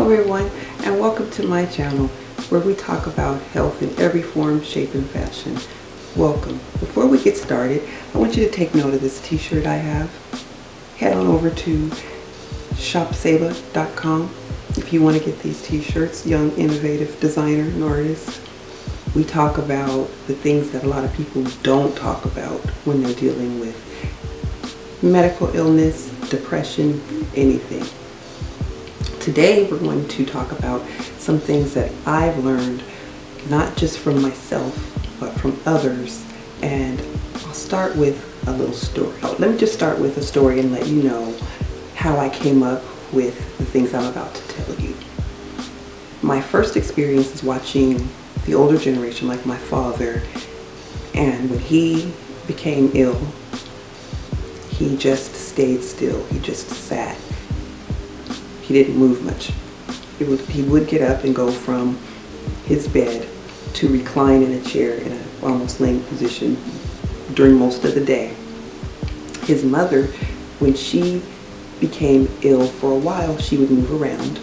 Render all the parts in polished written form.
Hello everyone, and welcome to my channel where we talk about health in every form, shape, and fashion. Welcome. Before we get started, I want you to take note of this t-shirt I have. Head on over to shopseba.com if you want to get these t-shirts. Young, innovative designer and artist. We talk about the things that a lot of people don't talk about when they're dealing with medical illness, depression, anything. Today we're going to talk about some things that I've learned, not just from myself, but from others. And I'll start with a little story. Let me just start with a story and let you know how I came up with the things I'm about to tell you. My first experience is watching the older generation, like my father, and when he became ill, he just stayed still. He just sat. He didn't move much. He would get up and go from his bed to recline in a chair in an almost laying position during most of the day. His mother, when she became ill for a while, she would move around.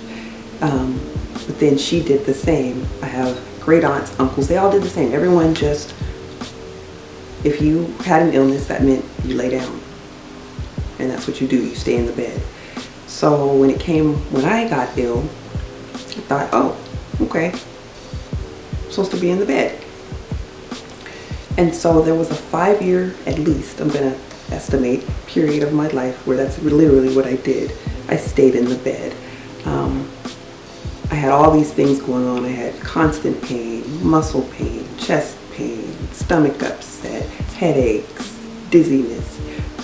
But then she did the same. I have great aunts, uncles, they all did the same. Everyone just, if you had an illness, that meant you lay down. And that's what you do, you stay in the bed. So when I got ill, I thought, oh, okay, I'm supposed to be in the bed. And so there was a 5-year, at least, I'm gonna estimate, period of my life where that's literally what I did. I stayed in the bed. I had all these things going on. I had constant pain, muscle pain, chest pain, stomach upset, headaches, dizziness,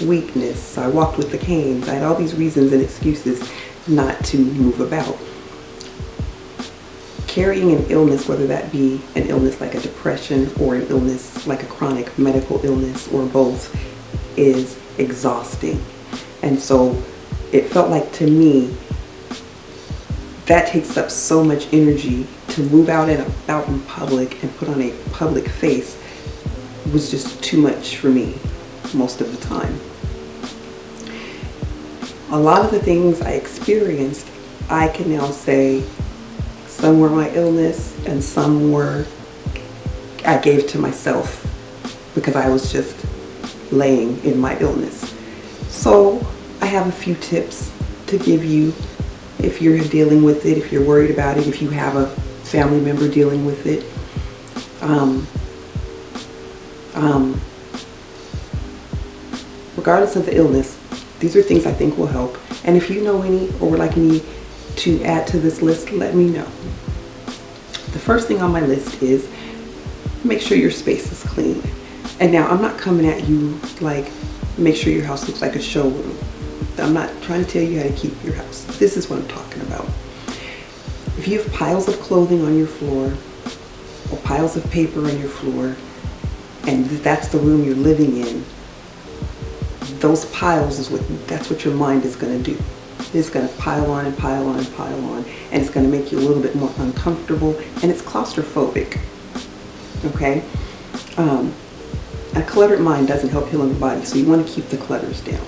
weakness. I walked with the canes. I had all these reasons and excuses not to move about. Carrying an illness, whether that be an illness like a depression or an illness like a chronic medical illness or both, is exhausting. And so it felt like, to me, that takes up so much energy. To move out and about in public and put on a public face was just too much for me most of the time. A lot of the things I experienced, I can now say some were my illness and some were I gave to myself because I was just laying in my illness. So I have a few tips to give you if you're dealing with it, if you're worried about it, if you have a family member dealing with it. Regardless of the illness, these are things I think will help. And if you know any or would like me to add to this list, let me know. The first thing on my list is make sure your space is clean. And now I'm not coming at you like make sure your house looks like a showroom. I'm not trying to tell you how to keep your house. This is what I'm talking about. If you have piles of clothing on your floor or piles of paper on your floor, and that's the room you're living in, those piles that's what your mind is going to do. It's going to pile on and pile on and pile on, and it's going to make you a little bit more uncomfortable, and it's claustrophobic. Okay? A cluttered mind doesn't help healing the body, so you want to keep the clutters down.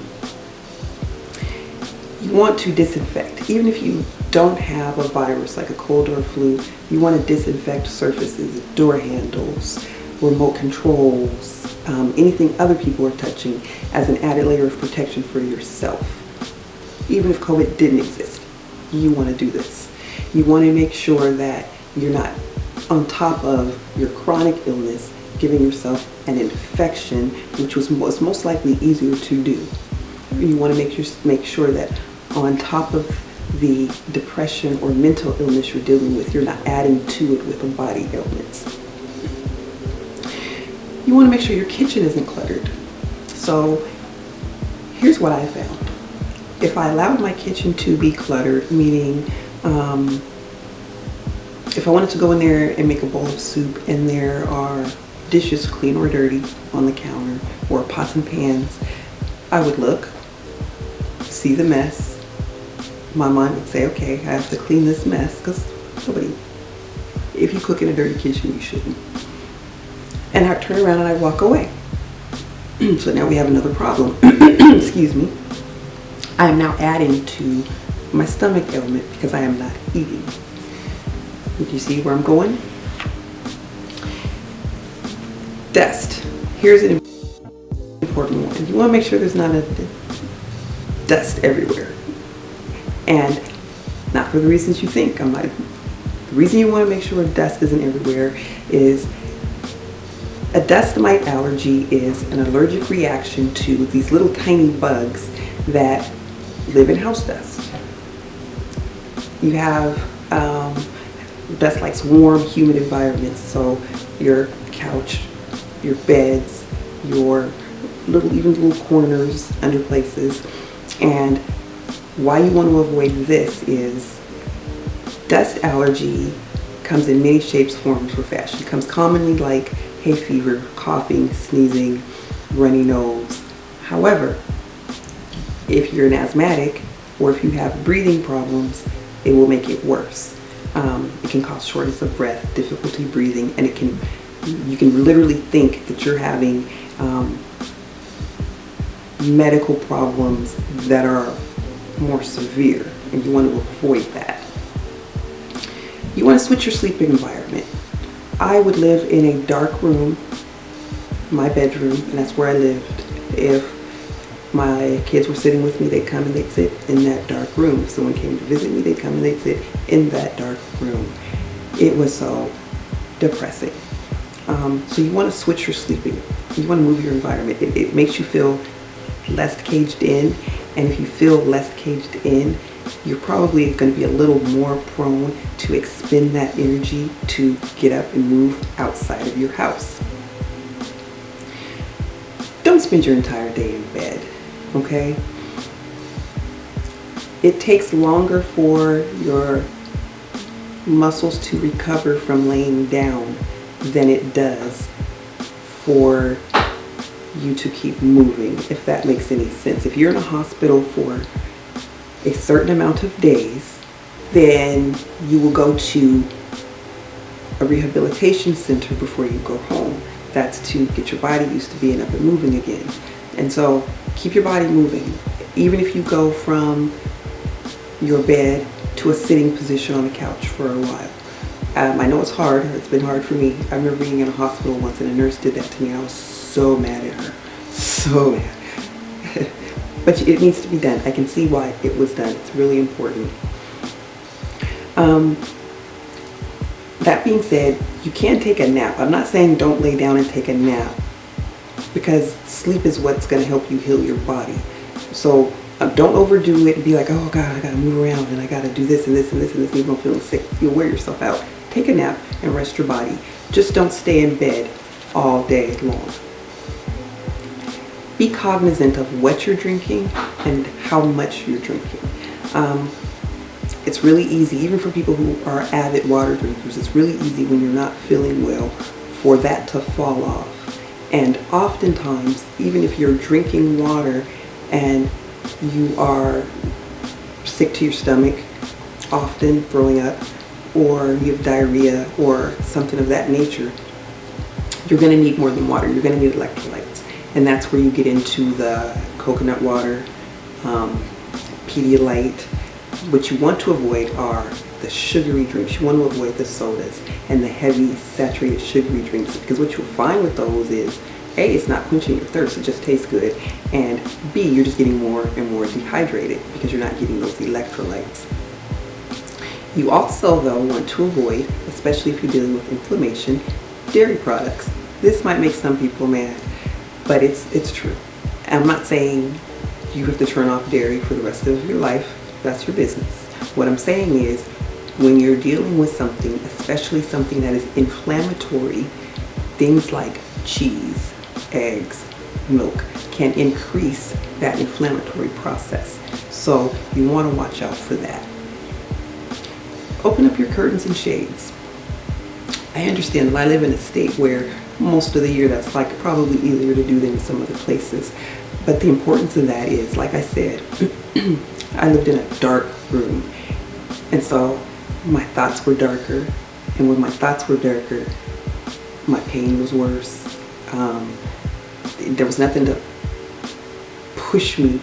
You want to disinfect. Even if you don't have a virus like a cold or a flu, you want to disinfect surfaces, door handles, remote controls, anything other people are touching, as an added layer of protection for yourself. Even if COVID didn't exist, you want to do this. You want to make sure that you're not on top of your chronic illness giving yourself an infection, which was most likely easier to do. You want to make sure that on top of the depression or mental illness you're dealing with, you're not adding to it with a body ailments. You want to make sure your kitchen isn't cluttered. So here's what I found. If I allowed my kitchen to be cluttered, meaning if I wanted to go in there and make a bowl of soup and there are dishes, clean or dirty, on the counter, or pots and pans, I would look, see the mess. My mind would say, okay, I have to clean this mess, because if you cook in a dirty kitchen, you shouldn't. And I'd turn around and I'd walk away. So now we have another problem. Excuse me. I am now adding to my stomach ailment because I am not eating. Do you see where I'm going? Dust. Here's an important one. You want to make sure there's not a dust everywhere. And not for the reasons you think. The reason you want to make sure dust isn't everywhere is a dust mite allergy is an allergic reaction to these little tiny bugs that live in house dust. You have dust likes warm, humid environments. So your couch, your beds, your even little corners, under places. And why you want to avoid this is dust allergy comes in many shapes, forms, or fashion. It comes commonly like hay fever, coughing, sneezing, runny nose. However, if you're an asthmatic or if you have breathing problems, it will make it worse. It can cause shortness of breath, difficulty breathing, and you can literally think that you're having medical problems that are more severe, and you want to avoid that. You want to switch your sleeping environment. I would live in a dark room, my bedroom, and that's where I lived. If my kids were sitting with me, they'd come and they'd sit in that dark room. If someone came to visit me, they'd come and they'd sit in that dark room. It was so depressing. So you want to switch your sleeping. You want to move your environment. It makes you feel less caged in, and if you feel less caged in, you're probably going to be a little more prone to expend that energy to get up and move outside of your house. Don't spend your entire day in bed, okay? It takes longer for your muscles to recover from laying down than it does for you to keep moving, if that makes any sense. If you're in a hospital for a certain amount of days, then you will go to a rehabilitation center before you go home. That's to get your body used to being up and moving again. And so keep your body moving. Even if you go from your bed to a sitting position on the couch for a while. I know it's hard. It's been hard for me. I remember being in a hospital once and a nurse did that to me. I was so mad at her. So mad. But it needs to be done. I can see why it was done. It's really important. That being said, you can take a nap. I'm not saying don't lay down and take a nap, because sleep is what's going to help you heal your body. So don't overdo it and be like, oh God, I got to move around and I got to do this and this and this and this. And you're going to feel sick. You'll wear yourself out. Take a nap and rest your body. Just don't stay in bed all day long. Be cognizant of what you're drinking and how much you're drinking. It's really easy, even for people who are avid water drinkers, it's really easy when you're not feeling well for that to fall off. And oftentimes, even if you're drinking water and you are sick to your stomach, often throwing up, or you have diarrhea or something of that nature, you're going to need more than water. You're going to need electrolytes. And that's where you get into the coconut water, Pedialyte. What you want to avoid are the sugary drinks. You want to avoid the sodas and the heavy saturated sugary drinks, because what you'll find with those is, A, it's not quenching your thirst, it just tastes good, and B, you're just getting more and more dehydrated because you're not getting those electrolytes. You also, though, want to avoid, especially if you're dealing with inflammation, dairy products. This might make some people mad, but it's true. I'm not saying you have to turn off dairy for the rest of your life. That's your business. What I'm saying is, when you're dealing with something, especially something that is inflammatory, things like cheese, eggs, milk can increase that inflammatory process. So you want to watch out for that. Open up your curtains and shades. I understand that I live in a state where most of the year that's like probably easier to do than in some other places. But the importance of that is, like I said, I lived in a dark room. And so my thoughts were darker. And when my thoughts were darker, my pain was worse. There was nothing to push me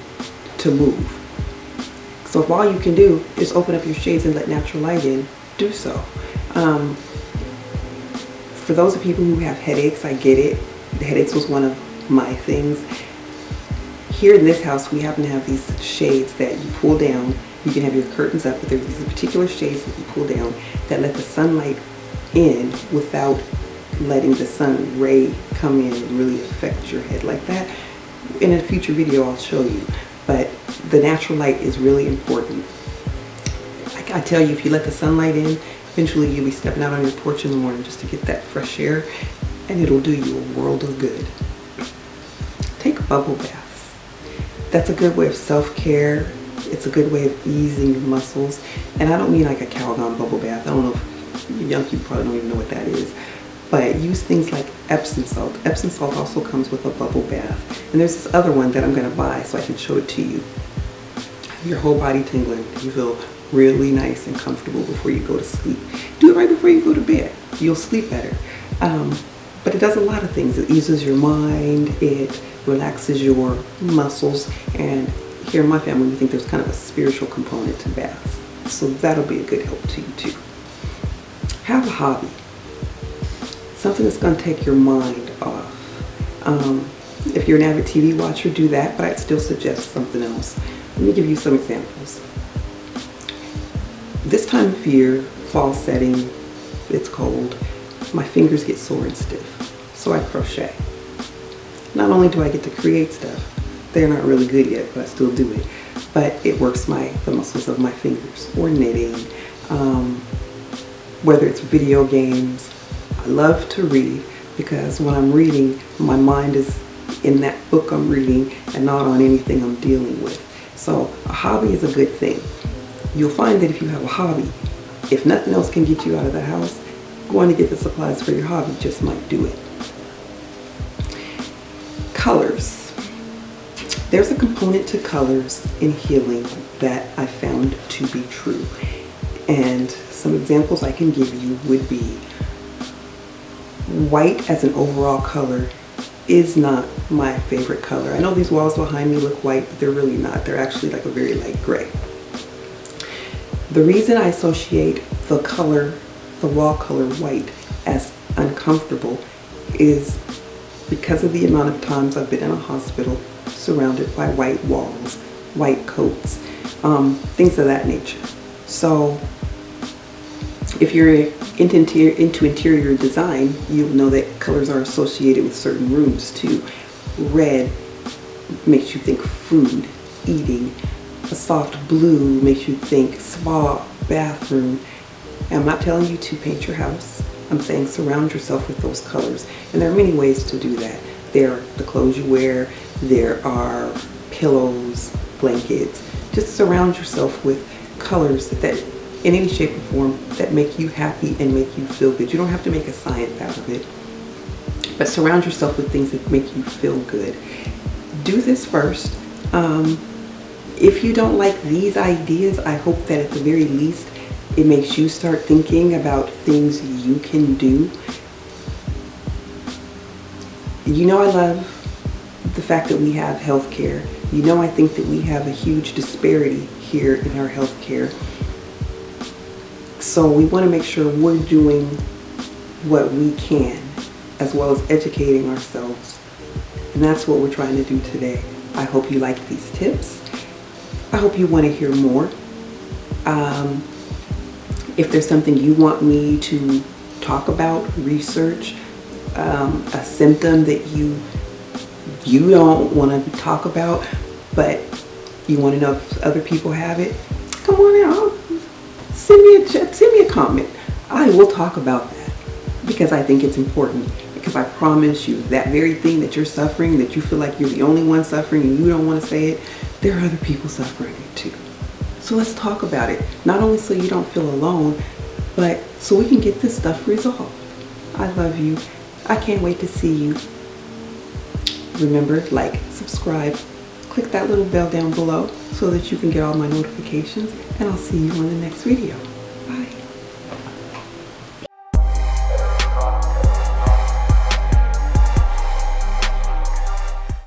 to move. So if all you can do is open up your shades and let natural light in, do so. For those of people who have headaches, I get it. The headaches was one of my things. Here in this house, we happen to have these shades that you pull down. You can have your curtains up, but there's these particular shades that you pull down that let the sunlight in without letting the sun ray come in and really affect your head like that. In a future video, I'll show you. But the natural light is really important. I tell you, if you let the sunlight in, eventually you'll be stepping out on your porch in the morning just to get that fresh air, and it'll do you a world of good. Take bubble baths. That's a good way of self-care. It's a good way of easing your muscles. And I don't mean like a Calgon bubble bath. I don't know if young people probably don't even know what that is. But use things like Epsom salt. Epsom salt also comes with a bubble bath. And there's this other one that I'm going to buy so I can show it to you. Your whole body tingling. You feel really nice and comfortable before you go to sleep. Do it right before you go to bed. You'll sleep better. But it does a lot of things. It eases your mind. It relaxes your muscles. And here in my family, we think there's kind of a spiritual component to baths. So that'll be a good help to you too. Have a hobby. Something that's going to take your mind off. If you're an avid TV watcher, do that, but I'd still suggest something else. Let me give you some examples. This time of year, fall setting, it's cold, my fingers get sore and stiff, so I crochet. Not only do I get to create stuff, they're not really good yet, but I still do it, but it works the muscles of my fingers. Or knitting, whether it's video games. I love to read because when I'm reading, my mind is in that book I'm reading and not on anything I'm dealing with. So a hobby is a good thing. You'll find that if you have a hobby, if nothing else can get you out of the house, going to get the supplies for your hobby just might do it. Colors. There's a component to colors in healing that I found to be true. And some examples I can give you would be white as an overall color is not my favorite color. I know these walls behind me look white, but they're really not. They're actually like a very light gray. The reason I associate the wall color white as uncomfortable is because of the amount of times I've been in a hospital surrounded by white walls, white coats, things of that nature. So if you're into interior design, you'll know that colors are associated with certain rooms too. Red makes you think food, eating. A soft blue makes you think spa, bathroom. And I'm not telling you to paint your house. I'm saying surround yourself with those colors. And there are many ways to do that. There are the clothes you wear. There are pillows, blankets. Just surround yourself with colors that in any shape or form that make you happy and make you feel good. You don't have to make a science out of it, but surround yourself with things that make you feel good. Do this first. If you don't like these ideas, I hope that at the very least it makes you start thinking about things you can do. You know I love the fact that we have healthcare. You know I think that we have a huge disparity here in our healthcare. So we want to make sure we're doing what we can, as well as educating ourselves. And that's what we're trying to do today. I hope you like these tips. I hope you want to hear more. If there's something you want me to talk about, research, a symptom that you don't want to talk about, but you want to know if other people have it, come on out. Send me a comment. I will talk about that because I think it's important. Because I promise you, that very thing that you're suffering, that you feel like you're the only one suffering and you don't want to say it, there are other people suffering it too. So let's talk about it. Not only so you don't feel alone, but so we can get this stuff resolved. I love you. I can't wait to see you. Remember, like, subscribe, click that little bell down below so that you can get all my notifications, and I'll see you on the next video.